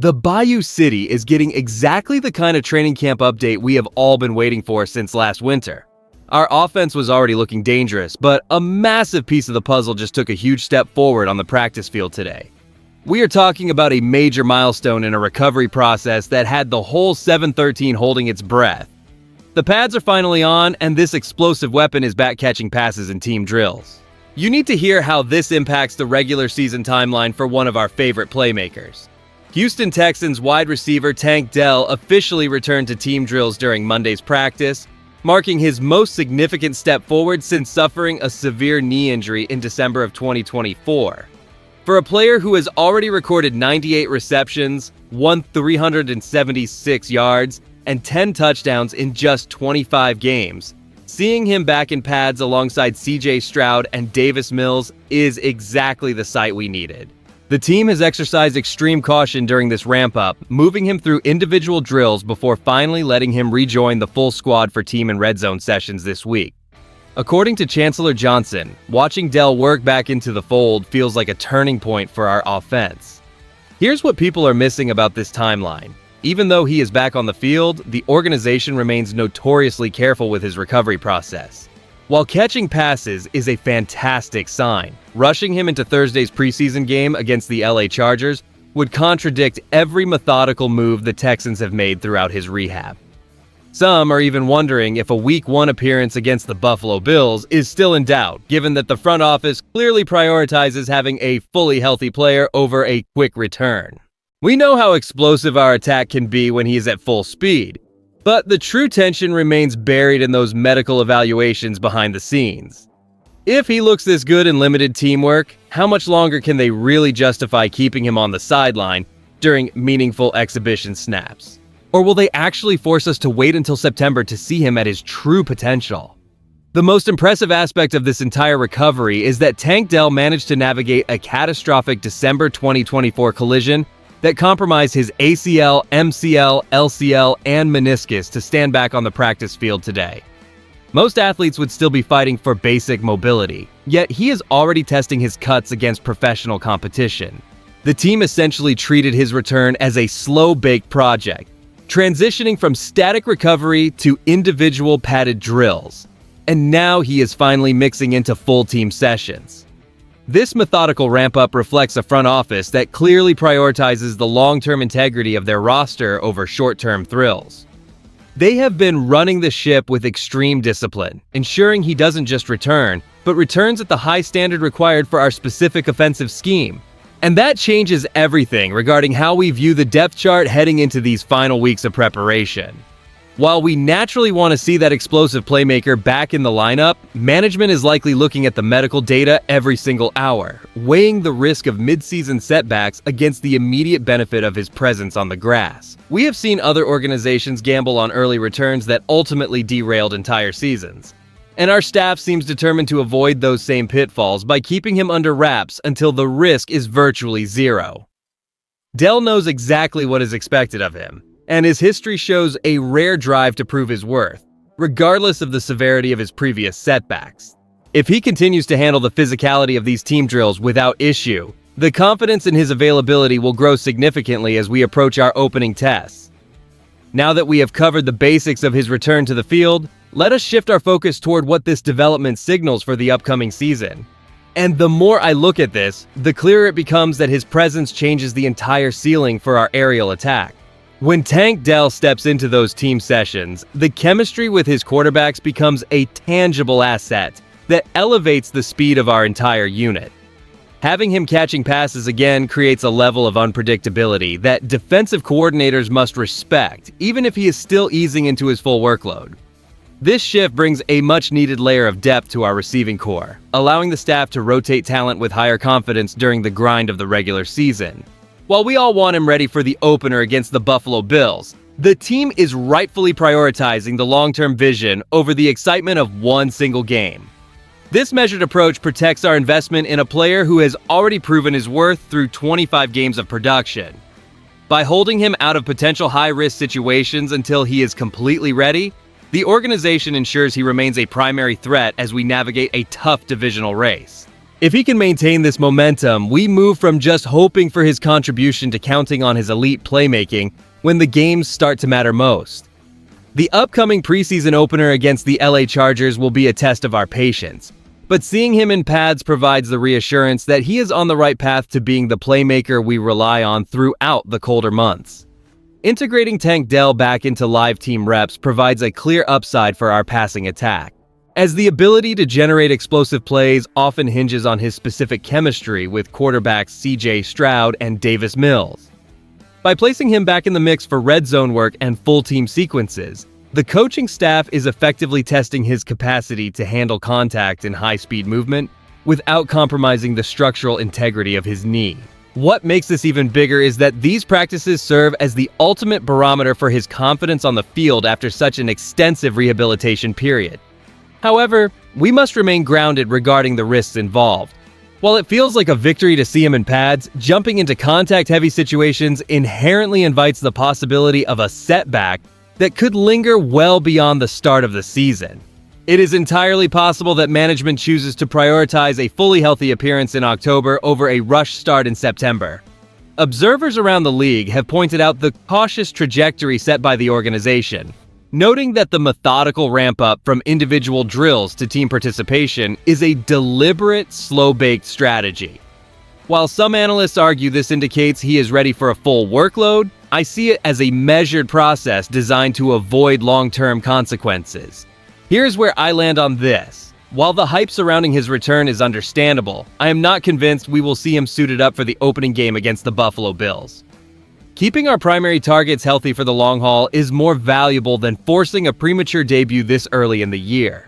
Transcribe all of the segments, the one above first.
The Bayou City is getting exactly the kind of training camp update we have all been waiting for since last winter. Our offense was already looking dangerous, but a massive piece of the puzzle just took a huge step forward on the practice field today. We are talking about a major milestone in a recovery process that had the whole 713 holding its breath. The pads are finally on, and this explosive weapon is back catching passes in team drills. You need to hear how this impacts the regular season timeline for one of our favorite playmakers. Houston Texans wide receiver Tank Dell officially returned to team drills during Monday's practice, marking his most significant step forward since suffering a severe knee injury in December of 2024. For a player who has already recorded 98 receptions, won 376 yards, and 10 touchdowns in just 25 games, seeing him back in pads alongside CJ Stroud and Davis Mills is exactly the sight we needed. The team has exercised extreme caution during this ramp-up, moving him through individual drills before finally letting him rejoin the full squad for team and red zone sessions this week. According to Chancellor Johnson, watching Dell work back into the fold feels like a turning point for our offense. Here's what people are missing about this timeline. Even though he is back on the field, the organization remains notoriously careful with his recovery process. While catching passes is a fantastic sign, rushing him into Thursday's preseason game against the LA Chargers would contradict every methodical move the Texans have made throughout his rehab. Some are even wondering if a Week 1 appearance against the Buffalo Bills is still in doubt, given that the front office clearly prioritizes having a fully healthy player over a quick return. We know how explosive our attack can be when he is at full speed, but the true tension remains buried in those medical evaluations behind the scenes. If he looks this good in limited teamwork, how much longer can they really justify keeping him on the sideline during meaningful exhibition snaps? Or will they actually force us to wait until September to see him at his true potential? The most impressive aspect of this entire recovery is that Tank Dell managed to navigate a catastrophic December 2024 collision that compromised his ACL, MCL, LCL, and meniscus to stand back on the practice field today. Most athletes would still be fighting for basic mobility, yet he is already testing his cuts against professional competition. The team essentially treated his return as a slow-baked project, transitioning from static recovery to individual padded drills. And now he is finally mixing into full team sessions. This methodical ramp-up reflects a front office that clearly prioritizes the long-term integrity of their roster over short-term thrills. They have been running the ship with extreme discipline, ensuring he doesn't just return, but returns at the high standard required for our specific offensive scheme. And that changes everything regarding how we view the depth chart heading into these final weeks of preparation. While we naturally want to see that explosive playmaker back in the lineup, management is likely looking at the medical data every single hour, weighing the risk of mid-season setbacks against the immediate benefit of his presence on the grass. We have seen other organizations gamble on early returns that ultimately derailed entire seasons, and our staff seems determined to avoid those same pitfalls by keeping him under wraps until the risk is virtually zero. Dell knows exactly what is expected of him, and his history shows a rare drive to prove his worth, regardless of the severity of his previous setbacks. If he continues to handle the physicality of these team drills without issue, the confidence in his availability will grow significantly as we approach our opening tests. Now that we have covered the basics of his return to the field, let us shift our focus toward what this development signals for the upcoming season. And the more I look at this, the clearer it becomes that his presence changes the entire ceiling for our aerial attack. When Tank Dell steps into those team sessions, the chemistry with his quarterbacks becomes a tangible asset that elevates the speed of our entire unit. Having him catching passes again creates a level of unpredictability that defensive coordinators must respect, even if he is still easing into his full workload. This shift brings a much-needed layer of depth to our receiving core, allowing the staff to rotate talent with higher confidence during the grind of the regular season. While we all want him ready for the opener against the Buffalo Bills, the team is rightfully prioritizing the long-term vision over the excitement of one single game. This measured approach protects our investment in a player who has already proven his worth through 25 games of production. By holding him out of potential high-risk situations until he is completely ready, the organization ensures he remains a primary threat as we navigate a tough divisional race. If he can maintain this momentum, we move from just hoping for his contribution to counting on his elite playmaking when the games start to matter most. The upcoming preseason opener against the LA Chargers will be a test of our patience, but seeing him in pads provides the reassurance that he is on the right path to being the playmaker we rely on throughout the colder months. Integrating Tank Dell back into live team reps provides a clear upside for our passing attack, as the ability to generate explosive plays often hinges on his specific chemistry with quarterbacks C.J. Stroud and Davis Mills. By placing him back in the mix for red zone work and full team sequences, the coaching staff is effectively testing his capacity to handle contact in high-speed movement without compromising the structural integrity of his knee. What makes this even bigger is that these practices serve as the ultimate barometer for his confidence on the field after such an extensive rehabilitation period. However, we must remain grounded regarding the risks involved. While it feels like a victory to see him in pads, jumping into contact-heavy situations inherently invites the possibility of a setback that could linger well beyond the start of the season. It is entirely possible that management chooses to prioritize a fully healthy appearance in October over a rush start in September. Observers around the league have pointed out the cautious trajectory set by the organization, noting that the methodical ramp-up from individual drills to team participation is a deliberate, slow-baked strategy. While some analysts argue this indicates he is ready for a full workload, I see it as a measured process designed to avoid long-term consequences. Here's where I land on this. While the hype surrounding his return is understandable, I am not convinced we will see him suited up for the opening game against the Buffalo Bills. Keeping our primary targets healthy for the long haul is more valuable than forcing a premature debut this early in the year.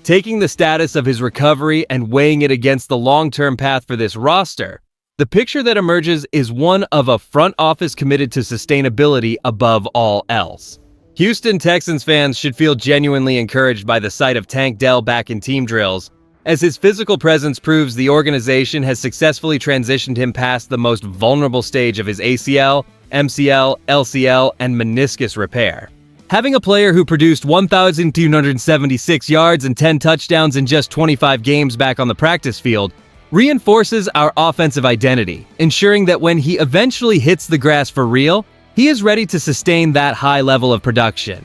Taking the status of his recovery and weighing it against the long-term path for this roster, the picture that emerges is one of a front office committed to sustainability above all else. Houston Texans fans should feel genuinely encouraged by the sight of Tank Dell back in team drills, as his physical presence proves the organization has successfully transitioned him past the most vulnerable stage of his ACL, MCL, LCL, and meniscus repair. Having a player who produced 1,276 yards and 10 touchdowns in just 25 games back on the practice field reinforces our offensive identity, ensuring that when he eventually hits the grass for real, he is ready to sustain that high level of production.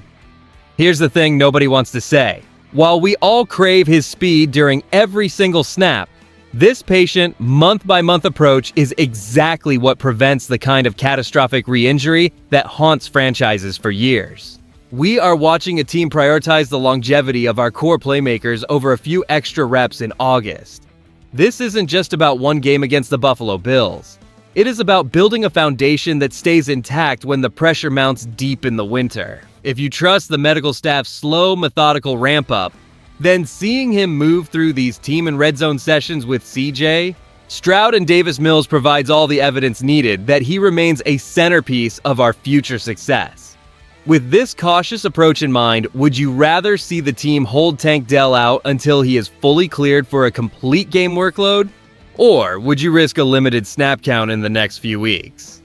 Here's the thing nobody wants to say. While we all crave his speed during every single snap, this patient, month-by-month approach is exactly what prevents the kind of catastrophic re-injury that haunts franchises for years. We are watching a team prioritize the longevity of our core playmakers over a few extra reps in August. This isn't just about one game against the Buffalo Bills. It is about building a foundation that stays intact when the pressure mounts deep in the winter. If you trust the medical staff's slow, methodical ramp-up, then seeing him move through these team and red zone sessions with CJ, Stroud and Davis Mills provides all the evidence needed that he remains a centerpiece of our future success. With this cautious approach in mind, would you rather see the team hold Tank Dell out until he is fully cleared for a complete game workload? Or would you risk a limited snap count in the next few weeks?